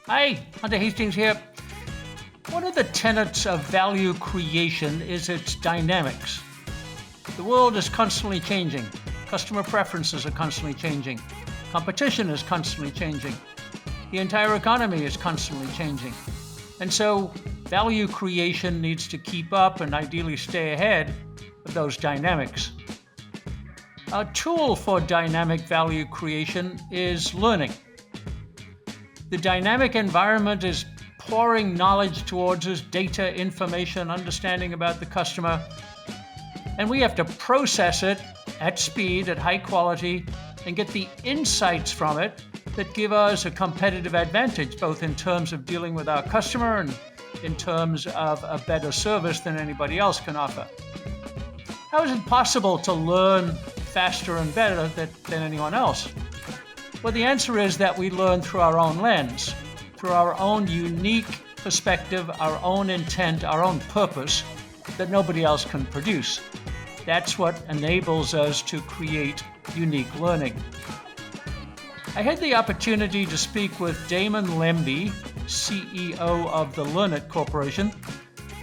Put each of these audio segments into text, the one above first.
Hi, Hunter Hastings here. One of the tenets of value creation is its dynamics. The world is constantly changing. Customer preferences are constantly changing. Competition is constantly changing. The entire economy is constantly changing. And so value creation needs to keep up and ideally stay ahead of those dynamics. A tool for dynamic value creation is learning. The dynamic environment is pouring knowledge towards us, data, information, understanding about the customer, and we have to process it at speed, at high quality, and get the insights from it that give us a competitive advantage, both in terms of dealing with our customer and in terms of a better service than anybody else can offer. How is it possible to learn faster and better than anyone else? Well, the answer is that we learn through our own lens, through our own unique perspective, our own intent, our own purpose that nobody else can produce. That's what enables us to create unique learning. I had the opportunity to speak with Damon Lemby, CEO of the Learn It Corporation,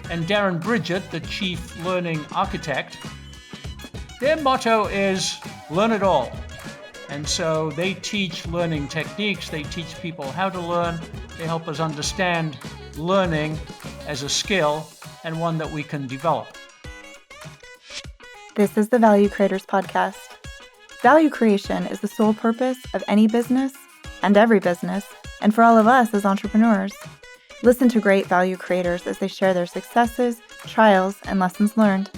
and Darren Bridgett, the Chief Learning Architect. Their motto is learn it all. And so they teach learning techniques, they teach people how to learn, they help us understand learning as a skill and one that we can develop. This is the Value Creators Podcast. Value creation is the sole purpose of any business and every business, and for all of us as entrepreneurs. Listen to great value creators as they share their successes, trials, and lessons learned.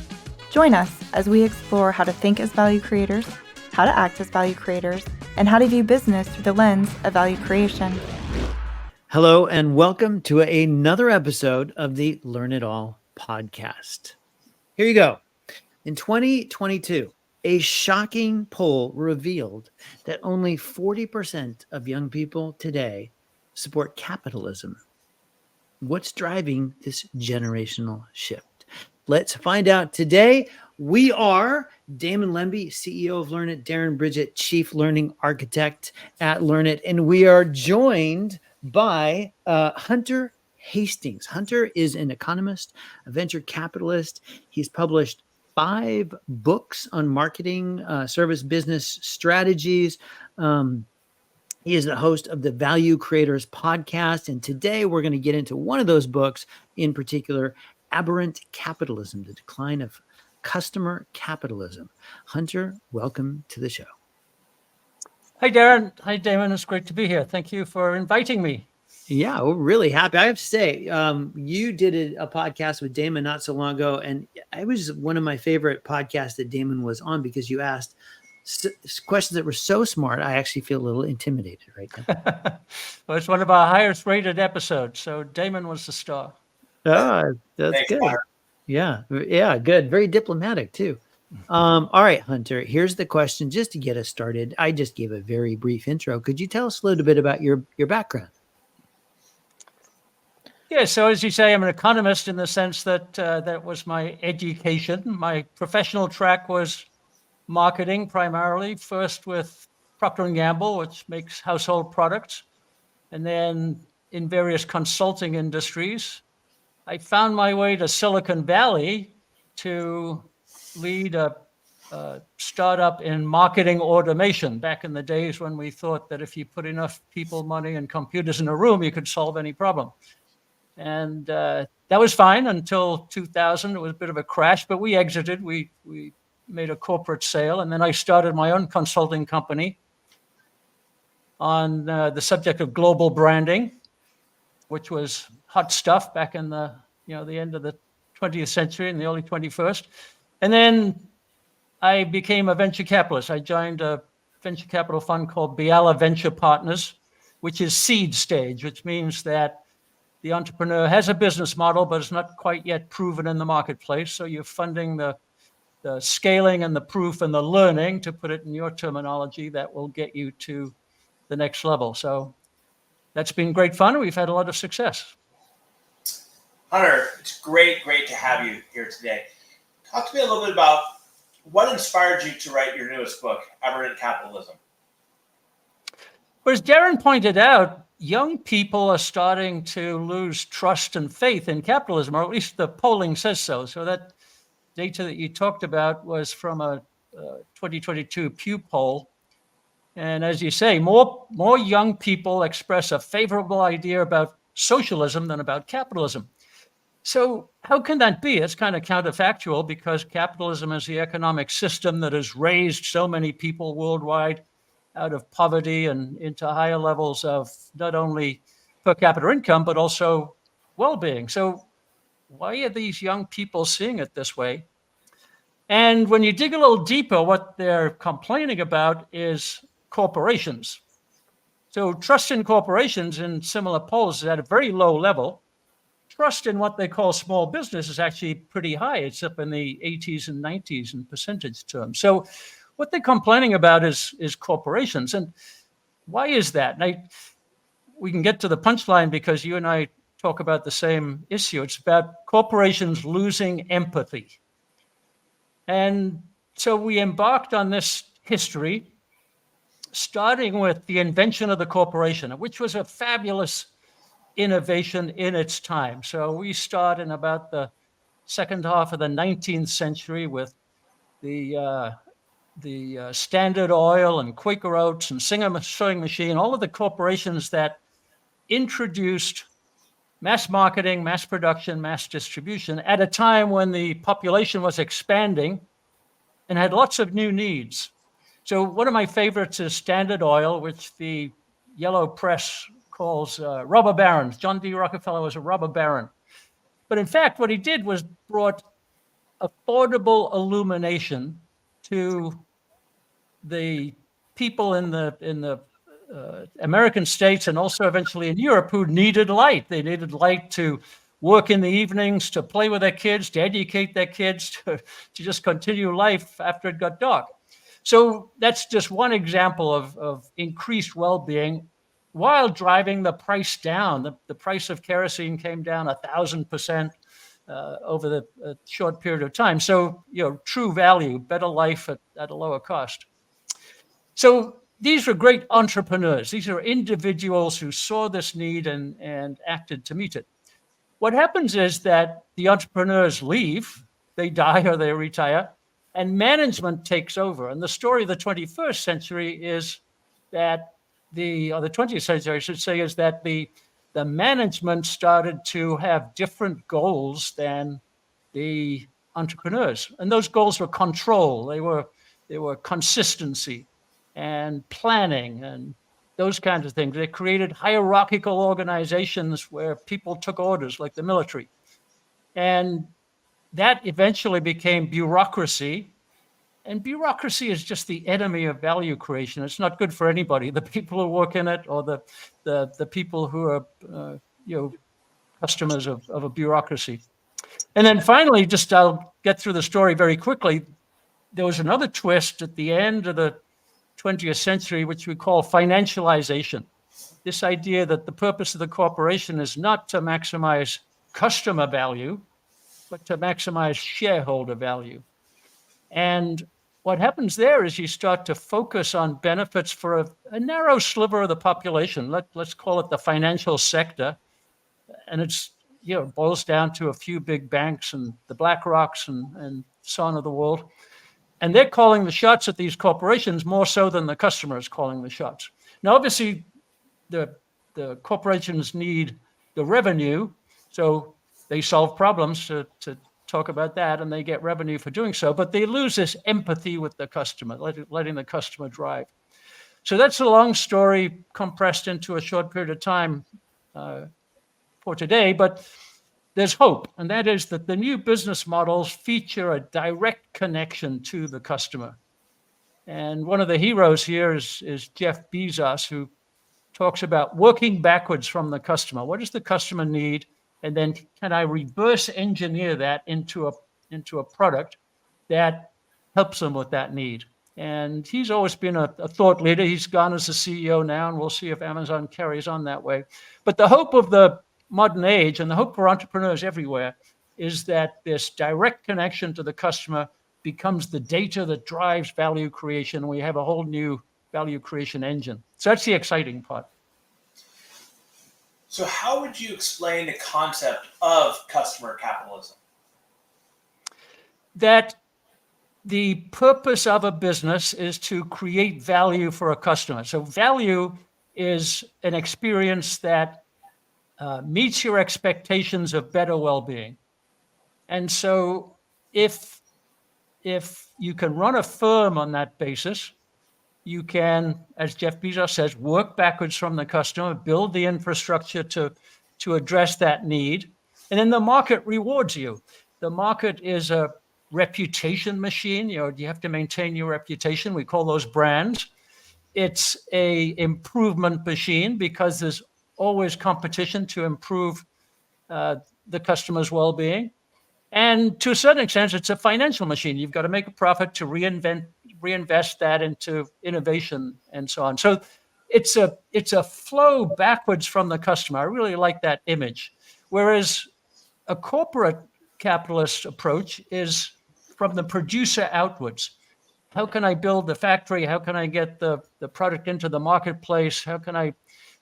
Join us as we explore how to think as value creators, how to act as value creators, and how to view business through the lens of value creation. Hello, and welcome to another episode of the Learn It All podcast. Here you go. In 2022, a shocking poll revealed that only 40% of young people today support capitalism. What's driving this generational shift? Let's find out today. We are Damon Lemby, CEO of Learn It, Darren Bridgett, Chief Learning Architect at Learn It, and we are joined by Hunter Hastings. Hunter is an economist, a venture capitalist. He's published 5 books on marketing, service business strategies. He is the host of the Value Creators podcast, and today we're going to get into one of those books, in particular, Aberrant Capitalism, the Decline of Customer Capitalism. Hunter, welcome to the show. Hi, Darren. Hi, Damon. It's great to be here. Thank you for inviting me. Yeah, we're really happy. I have to say, you did a podcast with Damon not so long ago, and it was one of my favorite podcasts that Damon was on because you asked questions that were so smart. I actually feel a little intimidated right now. Well, it's one of our highest rated episodes, so Damon was the star. Oh, that's Thanks, good. Hunter. Yeah, good. Very diplomatic too. All right, Hunter, here's the question just to get us started. I just gave a very brief intro. Could you tell us a little bit about your background? Yeah, so as you say, I'm an economist in the sense that that was my education. My professional track was marketing primarily, first with Procter & Gamble, which makes household products, and then in various consulting industries. I found my way to Silicon Valley to lead a startup in marketing automation back in the days when we thought that if you put enough people, money, and computers in a room, you could solve any problem. And that was fine until 2000. It was a bit of a crash, but we exited. We made a corporate sale, and then I started my own consulting company on the subject of global branding, which was hot stuff back in the end of the 20th century and the early 21st. And then I became a venture capitalist. I joined a venture capital fund called Biala Venture Partners, which is seed stage, which means that the entrepreneur has a business model, but it's not quite yet proven in the marketplace. So you're funding the scaling and the proof and the learning, to put it in your terminology, that will get you to the next level. So that's been great fun. We've had a lot of success. Hunter, it's great to have you here today. Talk to me a little bit about what inspired you to write your newest book, Aberrant Capitalism. But as Darren pointed out, young people are starting to lose trust and faith in capitalism, or at least the polling says so. So that data that you talked about was from a 2022 Pew poll. And as you say, more young people express a favorable idea about socialism than about capitalism. So how can that be? It's kind of counterfactual, because capitalism is the economic system that has raised so many people worldwide out of poverty and into higher levels of not only per capita income, but also well-being. So why are these young people seeing it this way? And when you dig a little deeper, what they're complaining about is corporations. So trust in corporations in similar polls is at a very low level. Trust in what they call small business is actually pretty high. It's up in the 80s and 90s in percentage terms. So what they're complaining about is corporations. And why is that? And we can get to the punchline, because you and I talk about the same issue. It's about corporations losing empathy. And so we embarked on this history, starting with the invention of the corporation, which was a fabulous innovation in its time. So we start in about the second half of the 19th century with the Standard Oil and Quaker Oats and Singer Sewing Machine, all of the corporations that introduced mass marketing, mass production, mass distribution at a time when the population was expanding and had lots of new needs. So one of my favorites is Standard Oil, which the yellow press calls robber barons. John D. Rockefeller was a robber baron. But in fact, what he did was brought affordable illumination to the people in the American states, and also eventually in Europe, who needed light. They needed light to work in the evenings, to play with their kids, to educate their kids, to just continue life after it got dark. So that's just one example of increased well-being while driving the price down. The price of kerosene came down 1,000% over the short period of time. So, true value, better life at a lower cost. So these were great entrepreneurs. These are individuals who saw this need and acted to meet it. What happens is that the entrepreneurs leave, they die or they retire, and management takes over. And the story of the 21st century is that or the 20th century, I should say, is that the management started to have different goals than the entrepreneurs. And those goals were control. They were consistency and planning and those kinds of things. They created hierarchical organizations where people took orders, like the military. And that eventually became bureaucracy. And bureaucracy is just the enemy of value creation. It's not good for anybody, the people who work in it or the people who are customers of a bureaucracy. And then finally, I'll get through the story very quickly. There was another twist at the end of the 20th century, which we call financialization. This idea that the purpose of the corporation is not to maximize customer value, but to maximize shareholder value. And what happens there is you start to focus on benefits for a narrow sliver of the population. Let's call it the financial sector. And it's, it boils down to a few big banks and the BlackRocks and so on of the world. And they're calling the shots at these corporations more so than the customer is calling the shots. Now, obviously, the corporations need the revenue, so they solve problems to talk about that, and they get revenue for doing so, but they lose this empathy with the customer, letting the customer drive. So that's a long story compressed into a short period of time for today, but there's hope, and that is that the new business models feature a direct connection to the customer. And one of the heroes here is Jeff Bezos, who talks about working backwards from the customer. What does the customer need? And then can I reverse engineer that into a product that helps them with that need? And he's always been a thought leader. He's gone as a CEO now, and we'll see if Amazon carries on that way. But the hope of the modern age, and the hope for entrepreneurs everywhere, is that this direct connection to the customer becomes the data that drives value creation. We have a whole new value creation engine. So that's the exciting part. So how would you explain the concept of customer capitalism? That the purpose of a business is to create value for a customer. So value is an experience that meets your expectations of better well-being. And so if you can run a firm on that basis, you can, as Jeff Bezos says, work backwards from the customer, build the infrastructure to address that need, and then the market rewards you. The market is a reputation machine. You have to maintain your reputation. We call those brands. It's a improvement machine because there's always competition to improve the customer's well-being. And to a certain extent, it's a financial machine. You've got to make a profit to reinvest that into innovation and so on. So it's a flow backwards from the customer. I really like that image. Whereas a corporate capitalist approach is from the producer outwards. How can I build the factory? How can I get the product into the marketplace? How can I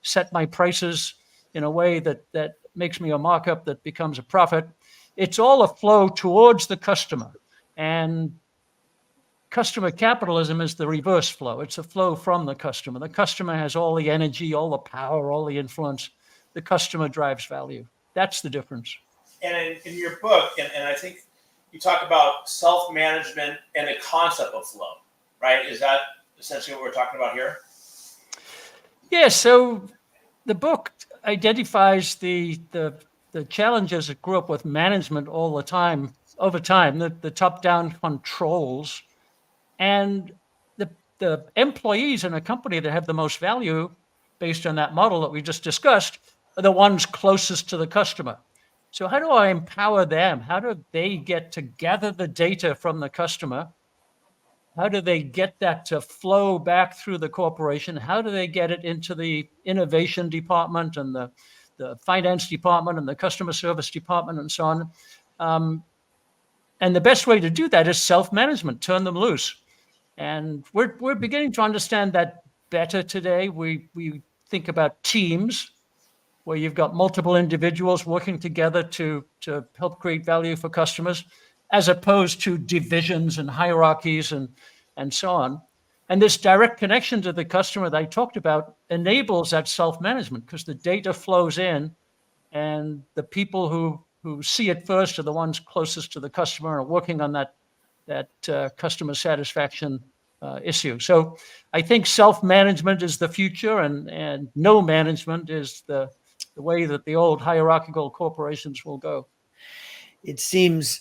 set my prices in a way that makes me a markup that becomes a profit? It's all a flow towards the customer. And customer capitalism is the reverse flow. It's a flow from the customer. The customer has all the energy, all the power, all the influence. The customer drives value. That's the difference. And in your book, and I think you talk about self-management and the concept of flow, right? Is that essentially what we're talking about here? Yeah, so the book identifies the challenges that grew up with management all the time, over time, the top-down controls, and the employees in a company that have the most value based on that model that we just discussed are the ones closest to the customer. So how do I empower them? How do they get to gather the data from the customer? How do they get that to flow back through the corporation? How do they get it into the innovation department and the finance department and the customer service department and so on? And the best way to do that is self-management, turn them loose. And we're beginning to understand that better today. We think about teams where you've got multiple individuals working together to help create value for customers, as opposed to divisions and hierarchies and so on. And this direct connection to the customer that I talked about enables that self-management because the data flows in and the people who see it first are the ones closest to the customer and are working on that customer satisfaction issue. So I think self-management is the future and no management is the way that the old hierarchical corporations will go. It seems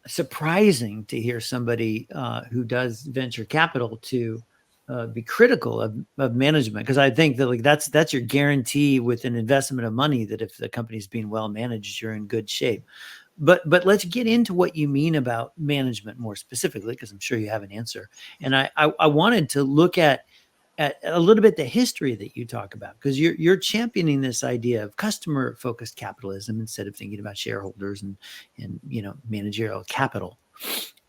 surprising to hear somebody who does venture capital to be critical of management, because I think that that's your guarantee with an investment of money that if the company's being well managed, you're in good shape. But let's get into what you mean about management more specifically, because I'm sure you have an answer. And I wanted to look at a little bit the history that you talk about, because you're championing this idea of customer focused capitalism instead of thinking about shareholders and managerial capital.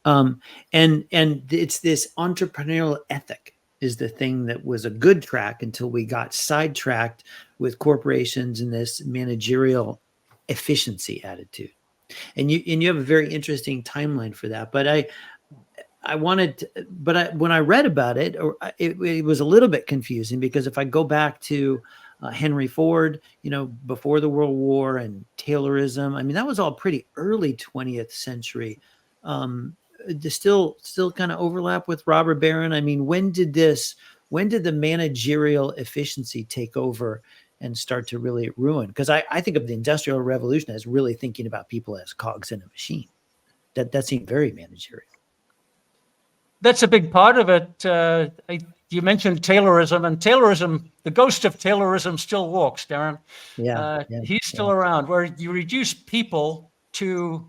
And it's this entrepreneurial ethic is the thing that was a good track until we got sidetracked with corporations and this managerial efficiency attitude. And you have a very interesting timeline for that. But when I read about it, it was a little bit confusing, because if I go back to Henry Ford, before the World War, and Taylorism, I mean, that was all pretty early 20th century. Still kind of overlap with Robert Barron. I mean, when did the managerial efficiency take over and start to really ruin? Because I think of the Industrial Revolution as really thinking about people as cogs in a machine. That seemed very managerial. That's a big part of it. You mentioned Taylorism, and Taylorism, the ghost of Taylorism still walks, Darren. He's still around, where you reduce people to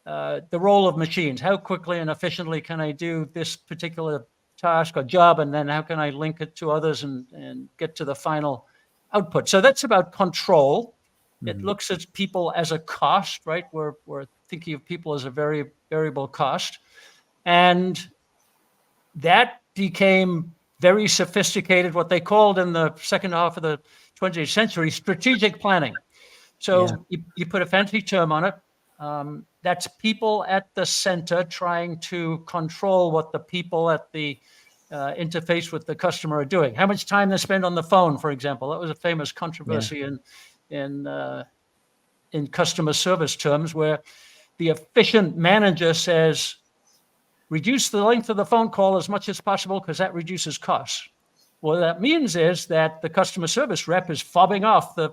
the role of machines. How quickly and efficiently can I do this particular task or job, and then how can I link it to others and get to the final output? So that's about control. Mm-hmm. It looks at people as a cost, right? We're thinking of people as a very variable cost. And that became very sophisticated, what they called in the second half of the 20th century, strategic planning. So you put a fancy term on it. That's people at the center trying to control what the people at the interface with the customer are doing. How much time they spend on the phone, for example. That was a famous controversy in customer service terms, where the efficient manager says, reduce the length of the phone call as much as possible because that reduces costs. What that means is that the customer service rep is fobbing off the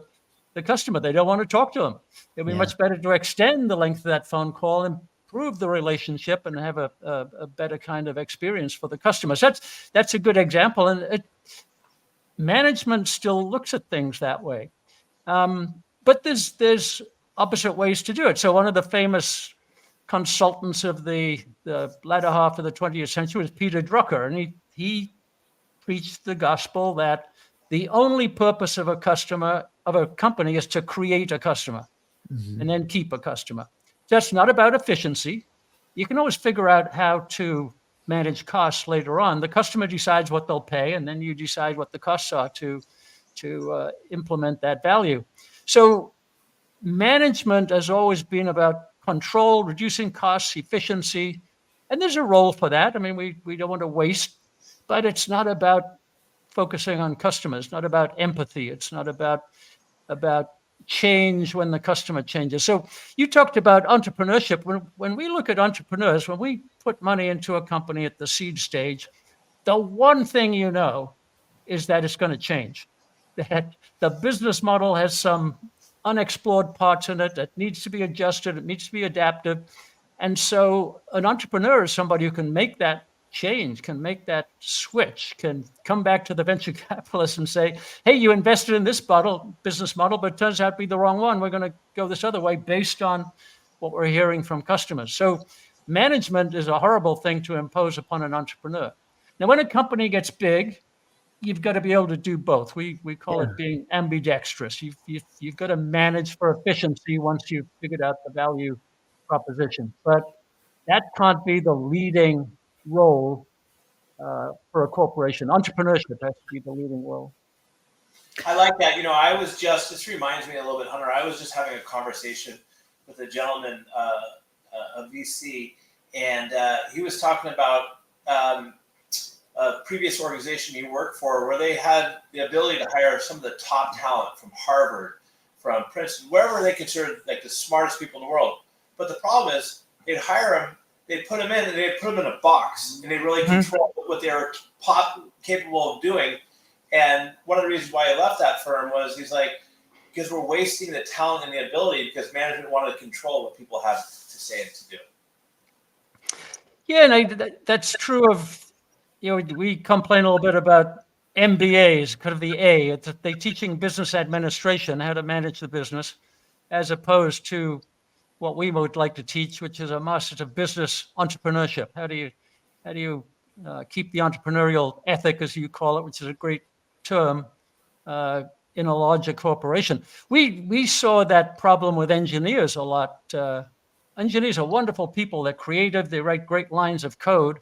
customer. They don't want to talk to them. It'd be much better to extend the length of that phone call, improve the relationship, and have a better kind of experience for the customers. That's a good example. And management still looks at things that way. But there's opposite ways to do it. So one of the famous consultants of the latter half of the 20th century was Peter Drucker, and he preached the gospel that the only purpose of a company is to create a customer and then keep a customer. That's not about efficiency. You can always figure out how to manage costs later on. The customer decides what they'll pay, and then you decide what the costs are to implement that value. So management has always been about control, reducing costs, efficiency, and there's a role for that. I mean, we don't want to waste, but it's not about focusing on customers, not about empathy. It's not about change when the customer changes. So you talked about entrepreneurship. When we look at entrepreneurs, when we put money into a company at the seed stage, the one thing you know is that it's going to change, that the business model has some unexplored parts in it that needs to be adjusted, it needs to be adaptive. And so an entrepreneur is somebody who can make that change, can make that switch, can come back to the venture capitalist and say, hey, you invested in this business model, but it turns out to be the wrong one. We're going to go this other way based on what we're hearing from customers. So management is a horrible thing to impose upon an entrepreneur. Now, when a company gets big, you've got to be able to do both. We call it being ambidextrous. You've got to manage for efficiency once you've figured out the value proposition. But that can't be the leading role for a corporation. Entrepreneurship has to be the leading role. I like that. This reminds me a little bit, Hunter. I was just having a conversation with a gentleman, a VC, and he was talking about a previous organization he worked for where they had the ability to hire some of the top talent from Harvard, from Princeton, wherever they considered like the smartest people in the world. But the problem is they'd hire them, they'd put them in, and they'd put them in a box, and they really control what they were capable of doing. And one of the reasons why he left that firm was he's like, because we're wasting the talent and the ability because management wanted to control what people have to say and to do. Yeah, and that's true of, we complain a little bit about MBAs, kind of the A. They're teaching business administration, how to manage the business, as opposed to what we would like to teach, which is a must of business entrepreneurship. How do you keep the entrepreneurial ethic, as you call it, which is a great term, in a larger corporation? We saw that problem with engineers a lot. Engineers are wonderful people. They're creative. They write great lines of code.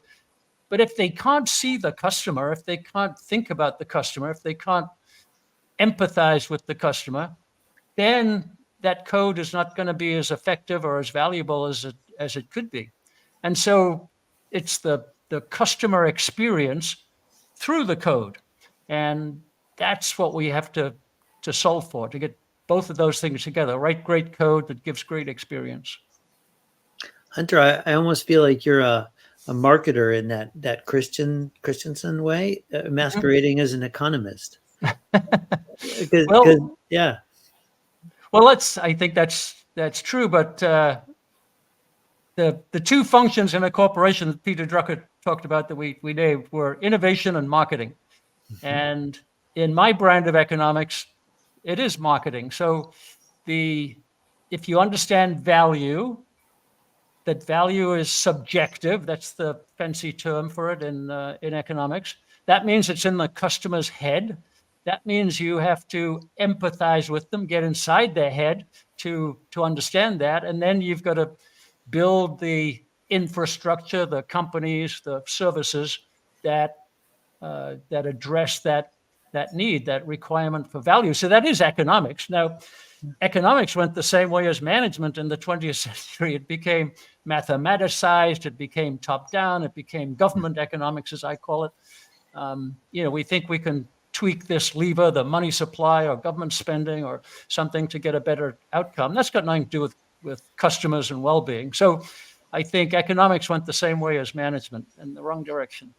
But if they can't see the customer, if they can't think about the customer, if they can't empathize with the customer, then that code is not going to be as effective or as valuable as it could be. And so it's the customer experience through the code. And that's what we have to solve for, to get both of those things together, write great code that gives great experience. Hunter, I almost feel like you're a marketer in that Christensen way, masquerading as an economist. Well, I think that's true, but the two functions in a corporation that Peter Drucker talked about that we named were innovation and marketing. And in my brand of economics, it is marketing. So if you understand value, that value is subjective. That's the fancy term for it in economics. That means it's in the customer's head. That means you have to empathize with them, get inside their head to understand that. And then you've got to build the infrastructure, the companies, the services that that address that need, that requirement for value. So that is economics. Now, economics went the same way as management in the 20th century. It became mathematicized, it became top-down, it became government economics, as I call it. We think we can tweak this lever, the money supply or government spending or something to get a better outcome. That's got nothing to do with customers and well-being. So I think economics went the same way as management, in the wrong direction.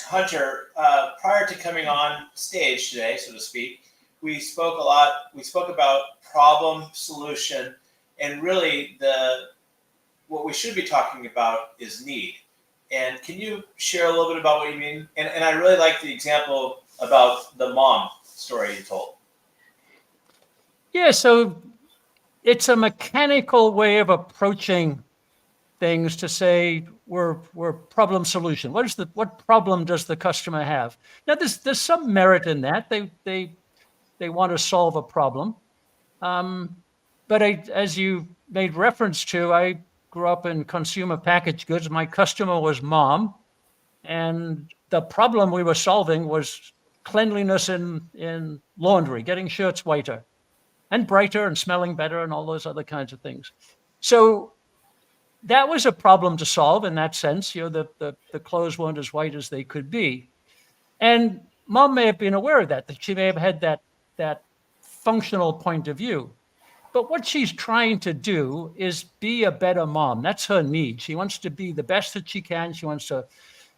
Hunter, prior to coming on stage today, so to speak, we spoke a lot. We spoke about problem, solution, and really what we should be talking about is need. And can you share a little bit about what you mean? And I really like the example about the mom story you told. Yeah, so it's a mechanical way of approaching things to say we're problem solution. What problem does the customer have? Now, there's some merit in that. They want to solve a problem. But as you made reference to, I grew up in consumer packaged goods. My customer was mom, and the problem we were solving was cleanliness in laundry, getting shirts whiter and brighter and smelling better and all those other kinds of things. So that was a problem to solve in that sense. The clothes weren't as white as they could be. And mom may have been aware of that she may have had that functional point of view. But what she's trying to do is be a better mom. That's her need. She wants to be the best that she can. She wants to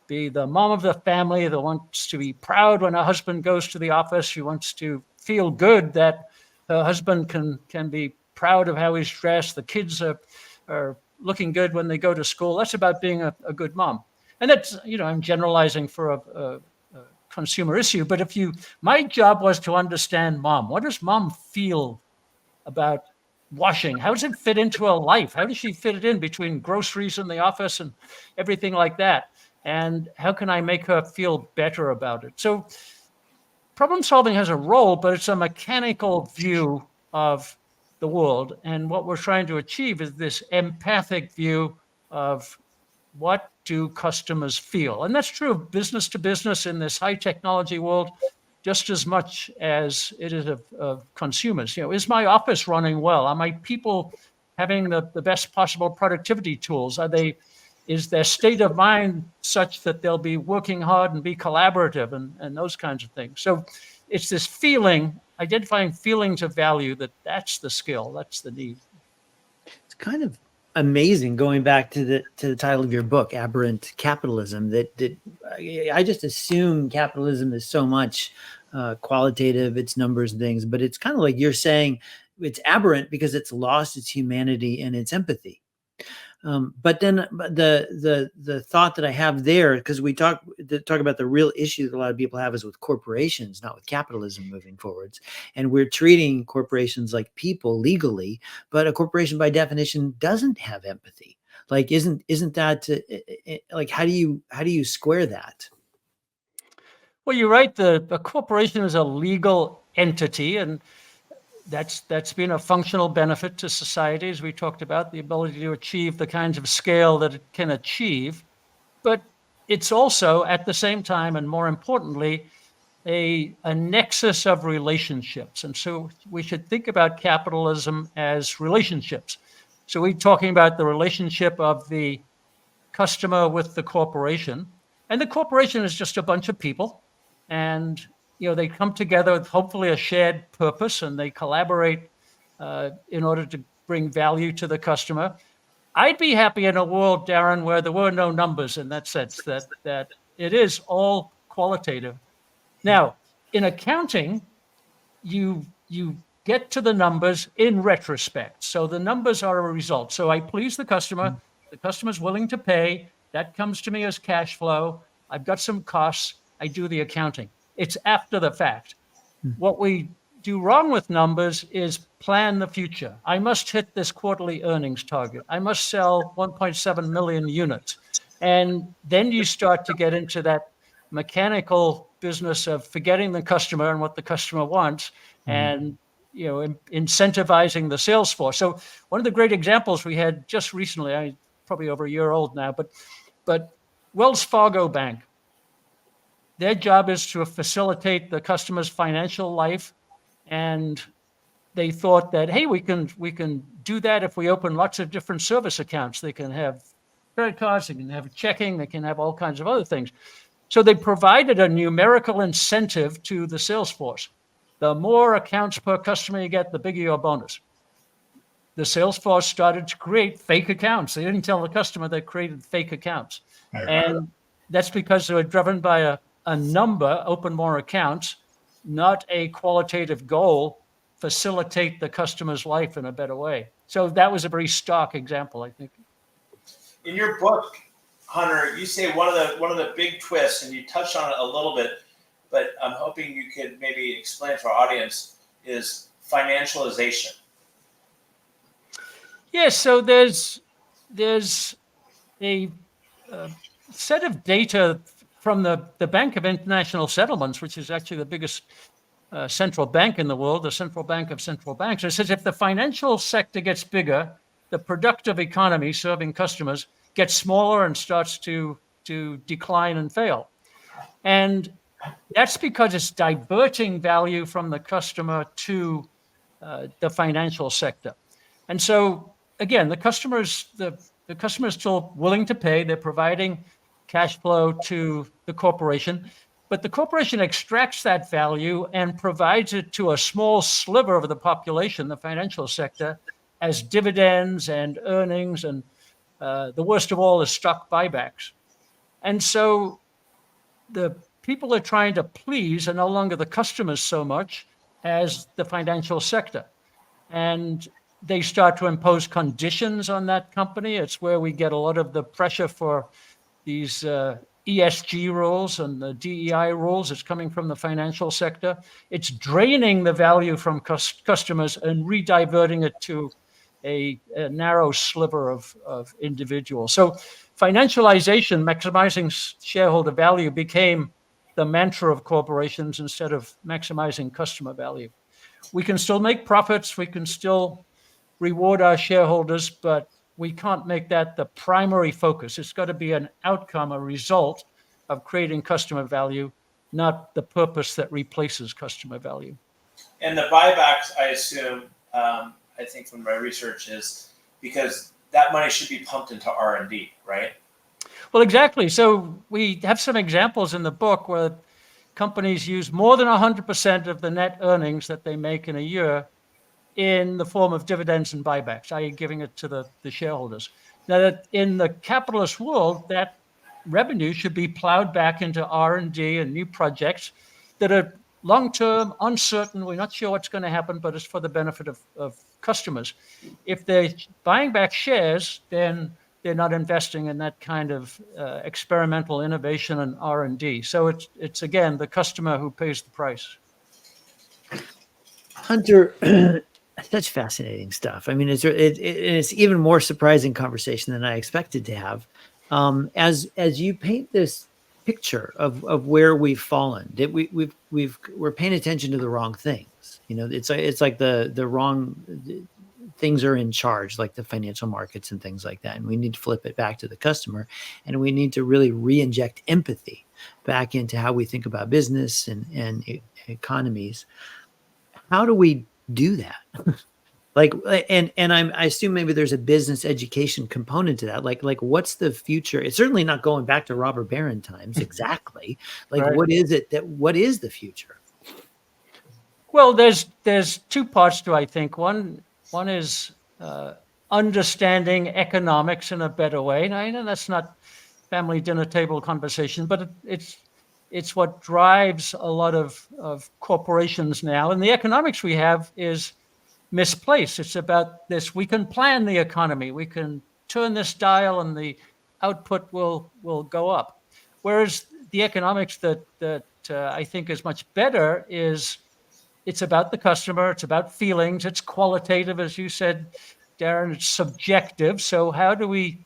be the mom of the family that wants to be proud when her husband goes to the office. She wants to feel good that her husband can be proud of how he's dressed. The kids are looking good when they go to school. That's about being a good mom. And that's, I'm generalizing for a consumer issue, but my job was to understand mom. What does mom feel about washing? How does it fit into her life? How does she fit it in between groceries and the office and everything like that? And how can I make her feel better about it? So problem solving has a role, but it's a mechanical view of the world. And what we're trying to achieve is this empathic view of what do customers feel? And that's true of business to business in this high technology world, just as much as it is of consumers. Is my office running well? Are my people having the best possible productivity tools? Is their state of mind such that they'll be working hard and be collaborative and those kinds of things? So it's this feeling, identifying feelings of value, that's the skill, that's the need. It's kind of amazing, going back to the title of your book, Aberrant Capitalism, that I just assume capitalism is so much qualitative, it's numbers and things, but it's kind of like you're saying it's aberrant because it's lost its humanity and its empathy. But then the thought that I have there, because we talk about the real issue that a lot of people have is with corporations, not with capitalism moving forwards. And we're treating corporations like people legally, but a corporation by definition doesn't have empathy. Like, isn't that like, how do you square that? Well, you're right. A corporation is a legal entity, and that's been a functional benefit to society, as we talked about, the ability to achieve the kinds of scale that it can achieve. But it's also, at the same time, and more importantly, a nexus of relationships. And so we should think about capitalism as relationships. So we're talking about the relationship of the customer with the corporation. And the corporation is just a bunch of people. And they come together with hopefully a shared purpose, and they collaborate in order to bring value to the customer. I'd be happy in a world, Darren, where there were no numbers in that sense, that it is all qualitative. Now, in accounting, you get to the numbers in retrospect. So the numbers are a result. So I please the customer. The customer's willing to pay. That comes to me as cash flow. I've got some costs. I do the accounting. It's after the fact. What we do wrong with numbers is plan the future. I must hit this quarterly earnings target. I must sell 1.7 million units. And then you start to get into that mechanical business of forgetting the customer and what the customer wants, and incentivizing the sales force. So one of the great examples we had just recently, probably over a year old now, but Wells Fargo Bank. their job is to facilitate the customer's financial life. And they thought that, hey, we can do that if we open lots of different service accounts. They can have credit cards, they can have checking, they can have all kinds of other things. So they provided a numerical incentive to the sales force. The more accounts per customer you get, the bigger your bonus. The sales force started to create fake accounts. They didn't tell the customer they created fake accounts. And that's because they were driven by a number, open more accounts, not a qualitative goal, facilitate the customer's life in a better way. So that was a very stark example, I think. In your book, Hunter, you say one of the big twists, and you touched on it a little bit, but I'm hoping you could maybe explain to our audience, is financialization. Yes, so there's a set of data from the Bank of International Settlements, which is actually the biggest central bank in the world, the central bank of central banks. It says if the financial sector gets bigger, the productive economy serving customers gets smaller and starts to decline and fail. And that's because it's diverting value from the customer to the financial sector. And so, again, the customer is still willing to pay. They're providing cash flow to the corporation, but the corporation extracts that value and provides it to a small sliver of the population, the financial sector, as dividends and earnings, and the worst of all is stock buybacks. And so the people they're trying to please are no longer the customers so much as the financial sector. And they start to impose conditions on that company. It's where we get a lot of the pressure for these ESG rules and the DEI rules. It's coming from the financial sector. It's draining the value from customers and re-diverting it to a narrow sliver of individuals. So financialization, maximizing shareholder value, became the mantra of corporations instead of maximizing customer value. We can still make profits, we can still reward our shareholders, but we can't make that the primary focus. It's got to be an outcome, a result of creating customer value, not the purpose that replaces customer value. And the buybacks, I assume, I think from my research, is because that money should be pumped into R&D, right? Well, exactly. So we have some examples in the book where companies use more than 100% of the net earnings that they make in a year in the form of dividends and buybacks, i.e. giving it to the shareholders. Now, that in the capitalist world, that revenue should be plowed back into R&D and new projects that are long-term, uncertain. We're not sure what's going to happen, but it's for the benefit of customers. If they're buying back shares, then they're not investing in that kind of experimental innovation and R&D. So it's again, the customer who pays the price. Hunter, such fascinating stuff. I mean, it's even more surprising conversation than I expected to have. As you paint this picture of where we've fallen, that we're paying attention to the wrong things. You know, it's like the wrong things are in charge, like the financial markets and things like that. And we need to flip it back to the customer, and we need to really re-inject empathy back into how we think about business and economies. How do we do that? I assume maybe there's a business education component to that. Like what's the future? It's certainly not going back to robber baron times. Exactly. Right. What is the future? Well, there's two parts to, I think. One is understanding economics in a better way. Now, I know that's not family dinner table conversation, but it's what drives a lot of corporations now. And the economics we have is misplaced. It's about this: we can plan the economy, we can turn this dial and the output will go up. Whereas the economics that I think is much better is it's about the customer, it's about feelings, it's qualitative, as you said, Darren, it's subjective. So how do we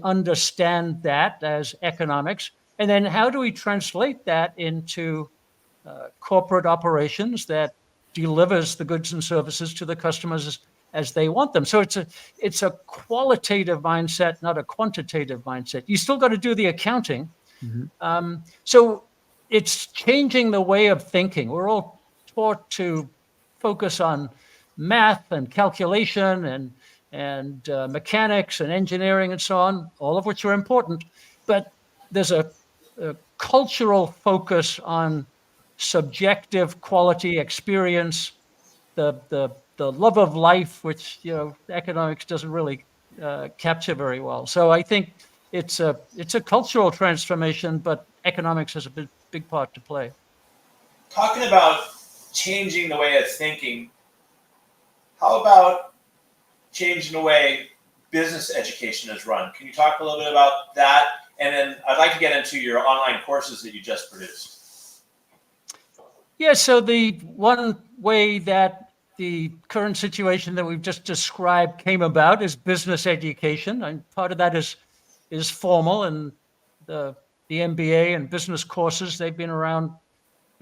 understand that as economics? And then how do we translate that into corporate operations that delivers the goods and services to the customers as they want them? So it's a qualitative mindset, not a quantitative mindset. You still got to do the accounting. Mm-hmm. So it's changing the way of thinking. We're all taught to focus on math and calculation and mechanics and engineering and so on, all of which are important. But there's a cultural focus on subjective quality experience, the love of life, which economics doesn't really capture very well. So I think it's a cultural transformation, but economics has a big part to play. Talking about changing the way of thinking, how about changing the way business education is run? Can you talk a little bit about that? And then I'd like to get into your online courses that you just produced. Yeah, so the one way that the current situation that we've just described came about is business education. And part of that is formal, and the MBA and business courses, they've been around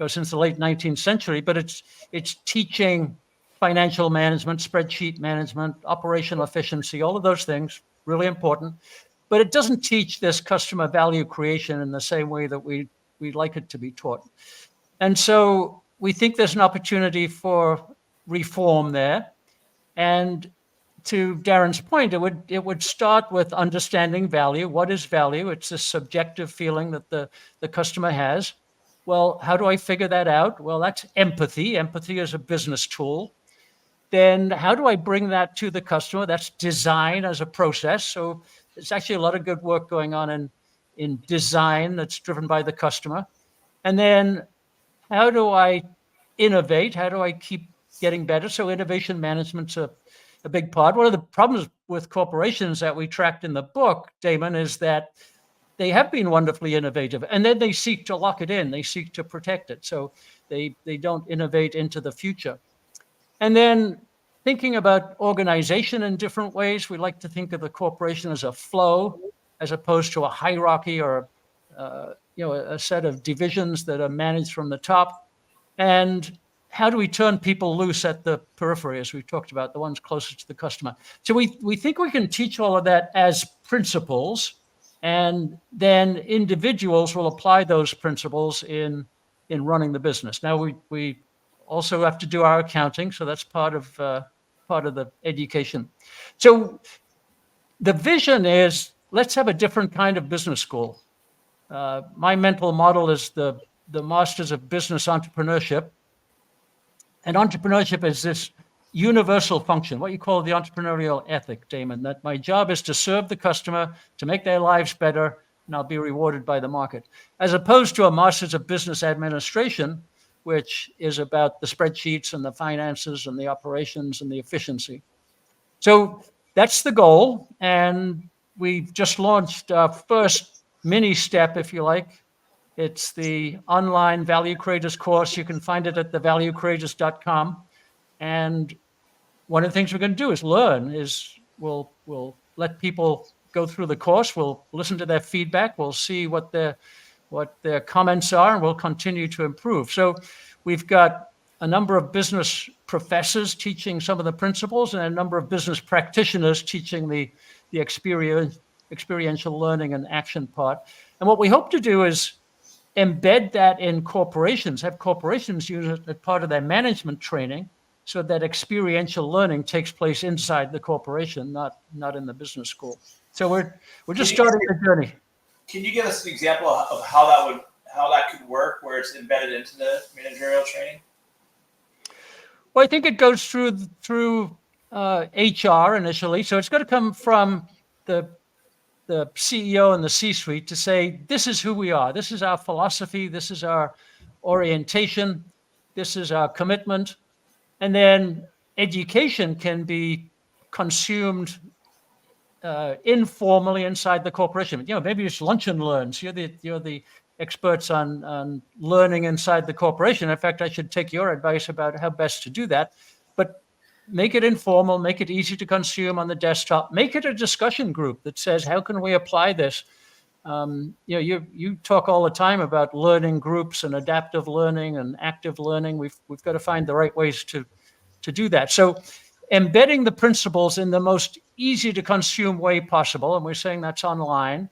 since the late 19th century, but it's teaching financial management, spreadsheet management, operational efficiency, all of those things, really important. But it doesn't teach this customer value creation in the same way that we'd like it to be taught. And so we think there's an opportunity for reform there. And to Darren's point, it would start with understanding value. What is value? It's a subjective feeling that the customer has. Well, how do I figure that out? Well, that's empathy. Empathy is a business tool. Then how do I bring that to the customer? That's design as a process. So there's actually a lot of good work going on in design that's driven by the customer. And then how do I innovate? How do I keep getting better? So innovation management's a big part. One of the problems with corporations that we tracked in the book, Damon, is that they have been wonderfully innovative, and then they seek to lock it in. They seek to protect it. So they don't innovate into the future. And then thinking about organization in different ways, we like to think of the corporation as a flow, as opposed to a hierarchy or a set of divisions that are managed from the top. And how do we turn people loose at the periphery, as we talked about, the ones closest to the customer? So we think we can teach all of that as principles, and then individuals will apply those principles in running the business. Now we also have to do our accounting, so that's part of the education. So the vision is, let's have a different kind of business school. My mental model is the Masters of Business Entrepreneurship. And entrepreneurship is this universal function, what you call the entrepreneurial ethic, Damon, that my job is to serve the customer, to make their lives better, and I'll be rewarded by the market. As opposed to a Masters of Business Administration, which is about the spreadsheets and the finances and the operations and the efficiency. So that's the goal. And we've just launched our first mini step, if you like. It's the online Value Creators course. You can find it at thevaluecreators.com. And one of the things we're going to do is learn, we'll let people go through the course. We'll listen to their feedback. We'll see what their comments are, and we'll continue to improve. So we've got a number of business professors teaching some of the principles, and a number of business practitioners teaching the experiential learning and action part. And what we hope to do is embed that in corporations, have corporations use it as part of their management training, so that experiential learning takes place inside the corporation, not in the business school. So we're just starting the journey. Can you give us an example of how that could work, where it's embedded into the managerial training? Well, I think it goes through HR initially. So it's got to come from the CEO and the C-suite to say, this is who we are. This is our philosophy. This is our orientation. This is our commitment. And then education can be consumed informally inside the corporation. Maybe it's lunch and learns. You're the experts on learning inside the corporation. In fact, I should take your advice about how best to do that. But make it informal, make it easy to consume on the desktop, make it a discussion group that says, how can we apply this? You talk all the time about learning groups and adaptive learning and active learning. We've got to find the right ways to do that. So embedding the principles in the most easy to consume way possible, and we're saying that's online,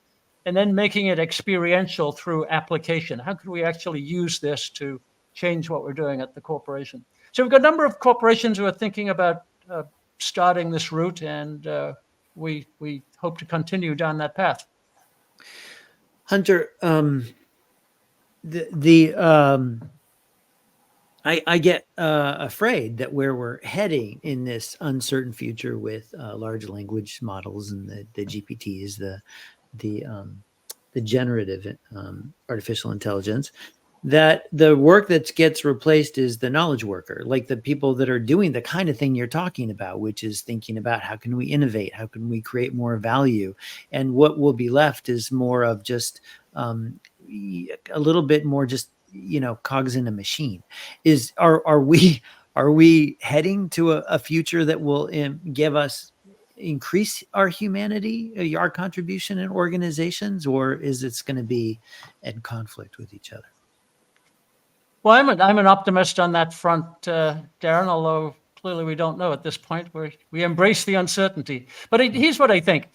and then making it experiential through application. How could we actually use this to change what we're doing at the corporation? So we've got a number of corporations who are thinking about starting this route, and we hope to continue down that path. Hunter, I get afraid that where we're heading in this uncertain future with large language models and the GPTs, the generative artificial intelligence, that the work that gets replaced is the knowledge worker, like the people that are doing the kind of thing you're talking about, which is thinking about how can we innovate, how can we create more value, and what will be left is more of just a little bit more just cogs in a machine. Are we heading to a future that will give us increase our humanity, our contribution in organizations, or is it going to be in conflict with each other? Well, I'm an optimist on that front, Darren, although clearly we don't know at this point. We embrace the uncertainty. But here's what I think.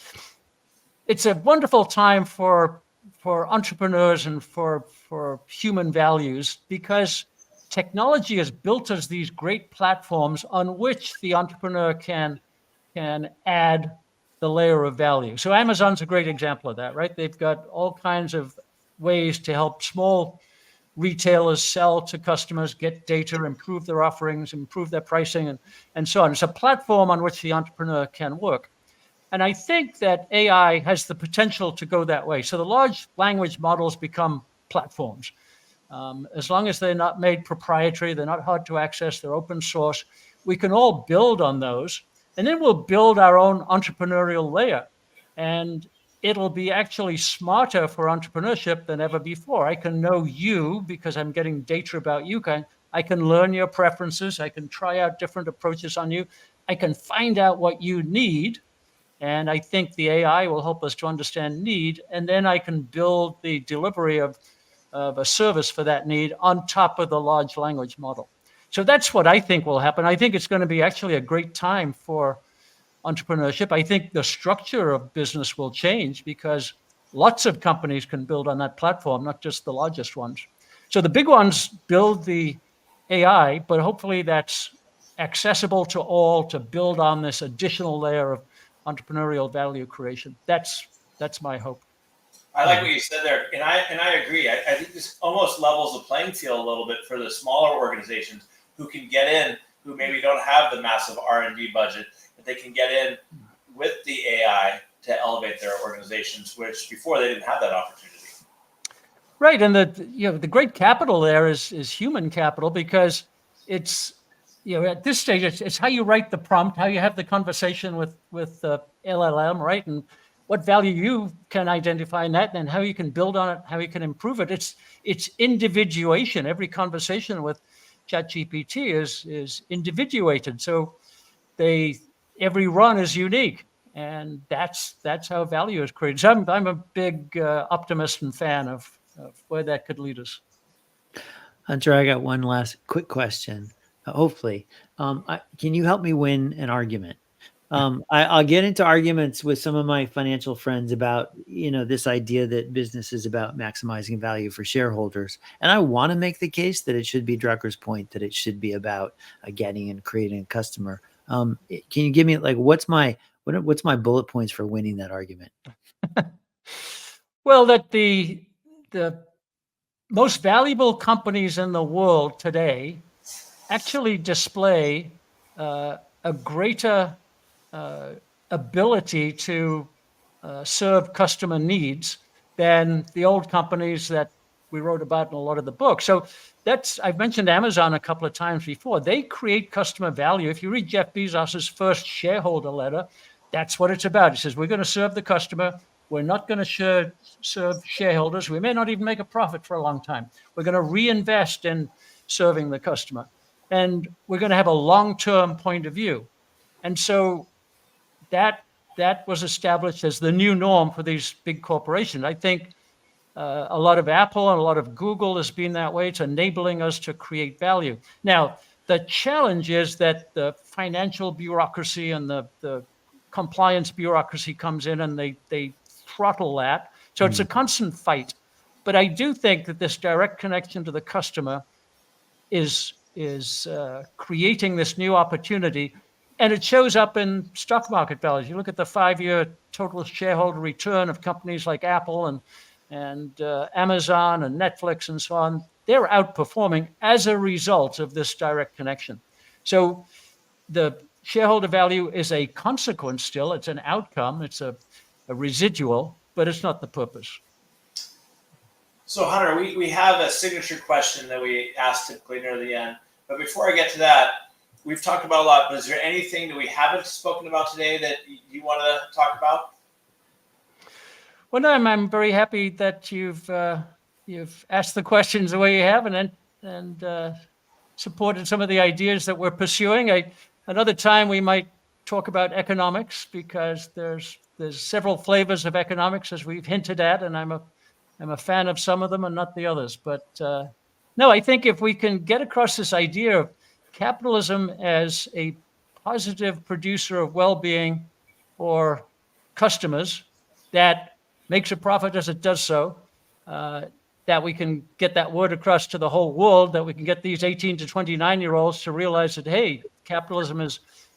It's a wonderful time for entrepreneurs and for human values, because technology has built us these great platforms on which the entrepreneur can add the layer of value. So Amazon's a great example of that, right? They've got all kinds of ways to help small retailers sell to customers, get data, improve their offerings, improve their pricing, and so on. It's a platform on which the entrepreneur can work. And I think that AI has the potential to go that way. So the large language models become platforms. As long as they're not made proprietary, they're not hard to access, they're open source, we can all build on those. And then we'll build our own entrepreneurial layer. And it'll be actually smarter for entrepreneurship than ever before. I can know you because I'm getting data about you. I can learn your preferences. I can try out different approaches on you. I can find out what you need. And I think the AI will help us to understand need. And then I can build the delivery of a service for that need on top of the large language model. So that's what I think will happen. I think it's going to be actually a great time for entrepreneurship. I think the structure of business will change because lots of companies can build on that platform, not just the largest ones. So the big ones build the AI, but hopefully that's accessible to all to build on this additional layer of entrepreneurial value creation. That's my hope. I like what you said there, and I agree. I think this almost levels the playing field a little bit for the smaller organizations who can get in, who maybe don't have the massive R&D budget, but they can get in with the AI to elevate their organizations, which before they didn't have that opportunity. Right, and the great capital there is human capital, because it's at this stage it's how you write the prompt, how you have the conversation with LLM, right, and what value you can identify in that, and how you can build on it, how you can improve it. It's individuation. Every conversation with ChatGPT is individuated, so every run is unique, and that's how value is created. So I'm a big optimist and fan of where that could lead us. Hunter, I got one last quick question. Hopefully, can you help me win an argument? I'll get into arguments with some of my financial friends about, this idea that business is about maximizing value for shareholders. And I want to make the case that it should be Drucker's point, that it should be about getting and creating a customer. Can you give me what's my bullet points for winning that argument? Well, that the most valuable companies in the world today actually display a greater ability to serve customer needs than the old companies that we wrote about in a lot of the books. So I've mentioned Amazon a couple of times before. They create customer value. If you read Jeff Bezos's first shareholder letter, that's what it's about. He says, we're going to serve the customer. We're not going to serve shareholders. We may not even make a profit for a long time. We're going to reinvest in serving the customer. And we're going to have a long-term point of view. And so that was established as the new norm for these big corporations. I think a lot of Apple and a lot of Google has been that way. It's enabling us to create value. Now, the challenge is that the financial bureaucracy and the compliance bureaucracy comes in and they throttle that. So it's a constant fight. But I do think that this direct connection to the customer is creating this new opportunity, and it shows up in stock market values. You look at the 5-year total shareholder return of companies like Apple and Amazon and Netflix and so on. They're outperforming as a result of this direct connection. So the shareholder value is a consequence still. It's an outcome. It's a residual, but it's not the purpose. So Hunter, we have a signature question that we ask typically near the end. But before I get to that, we've talked about a lot, but is there anything that we haven't spoken about today that you want to talk about? Well, no, I'm very happy that you've asked the questions the way you have and supported some of the ideas that we're pursuing. Another time we might talk about economics, because there's several flavors of economics, as we've hinted at, and I'm a fan of some of them and not the others. But no, I think if we can get across this idea of capitalism as a positive producer of well-being for customers that makes a profit as it does so, that we can get that word across to the whole world, that we can get these 18 to 29-year-olds to realize that, hey, capitalism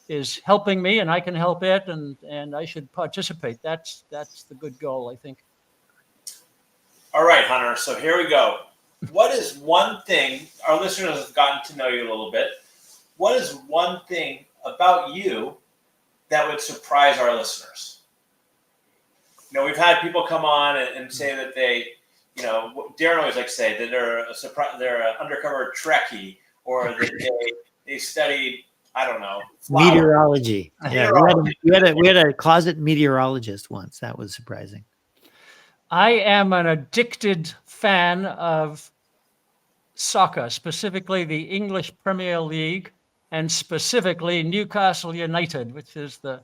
is helping me and I can help it, and I should participate. That's the good goal, I think. All right, Hunter. So here we go. What is one thing, our listeners have gotten to know you a little bit. What is one thing about you that would surprise our listeners? We've had people come on and say that they, Darren always likes to say that they're an undercover Trekkie, or that they studied, I don't know, flowers. Meteorology. Yeah, we had a closet meteorologist once. That was surprising. I am an addicted fan of soccer, specifically the English Premier League, and specifically Newcastle United, which is the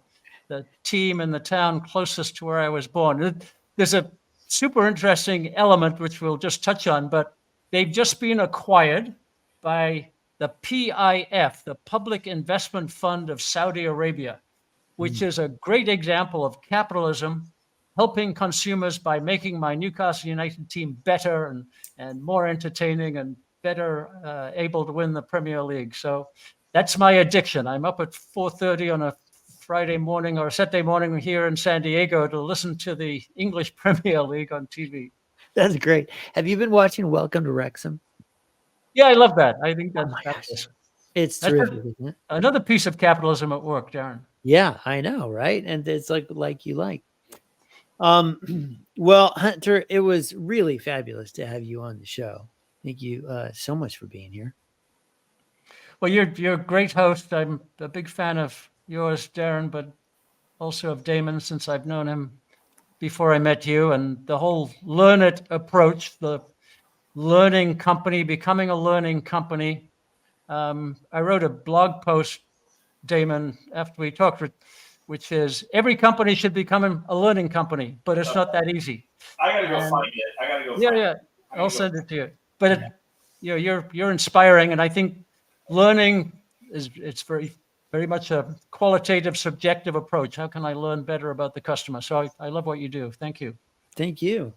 team in the town closest to where I was born. There's a super interesting element which we'll just touch on, but they've just been acquired by the PIF, the Public Investment Fund of Saudi Arabia, which is a great example of capitalism helping consumers by making my Newcastle United team better and more entertaining and better able to win the Premier League. So that's my addiction. I'm up at 4:30 on a Friday morning or Saturday morning here in San Diego to listen to the English Premier League on TV. That's great. Have you been watching Welcome to Wrexham? Yeah, I love that. I think that's fabulous. It's terrific, isn't it? Another piece of capitalism at work, Darren. Yeah, I know, right? And it's like you like. Well, Hunter, it was really fabulous to have you on the show. Thank you so much for being here. Well, you're a great host. I'm a big fan of yours, Darren, but also of Damon, since I've known him before I met you, and the whole learn it approach, the learning company, becoming a learning company. I wrote a blog post, Damon, after we talked, which is every company should become a learning company, but it's not that easy. I gotta go find it. Yeah. I'll send it to you. But you're inspiring, and I think learning it's very much a qualitative, subjective approach. How can I learn better about the customer? So I love what you do. Thank you. Thank you.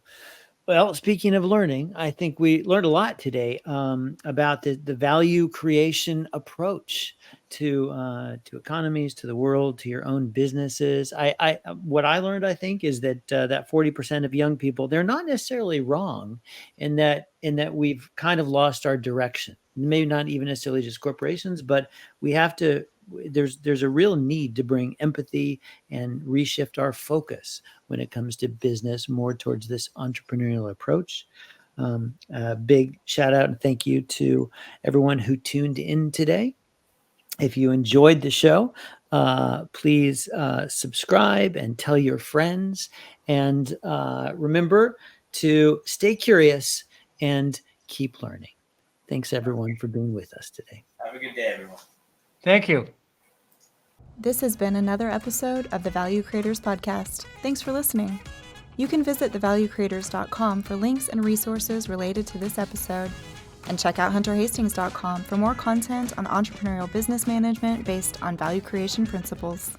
Well, speaking of learning, I think we learned a lot today about the value creation approach to economies, to the world, to your own businesses. What I learned, I think, is that that 40% of young people, they're not necessarily wrong in that we've kind of lost our direction. Maybe not even necessarily just corporations, but we have to. There's a real need to bring empathy and reshift our focus when it comes to business more towards this entrepreneurial approach. A big shout out and thank you to everyone who tuned in today. If you enjoyed the show, please subscribe and tell your friends. And remember to stay curious and keep learning. Thanks, everyone, for being with us today. Have a good day, everyone. Thank you. This has been another episode of the Value Creators Podcast. Thanks for listening. You can visit thevaluecreators.com for links and resources related to this episode, and check out hunterhastings.com for more content on entrepreneurial business management based on value creation principles.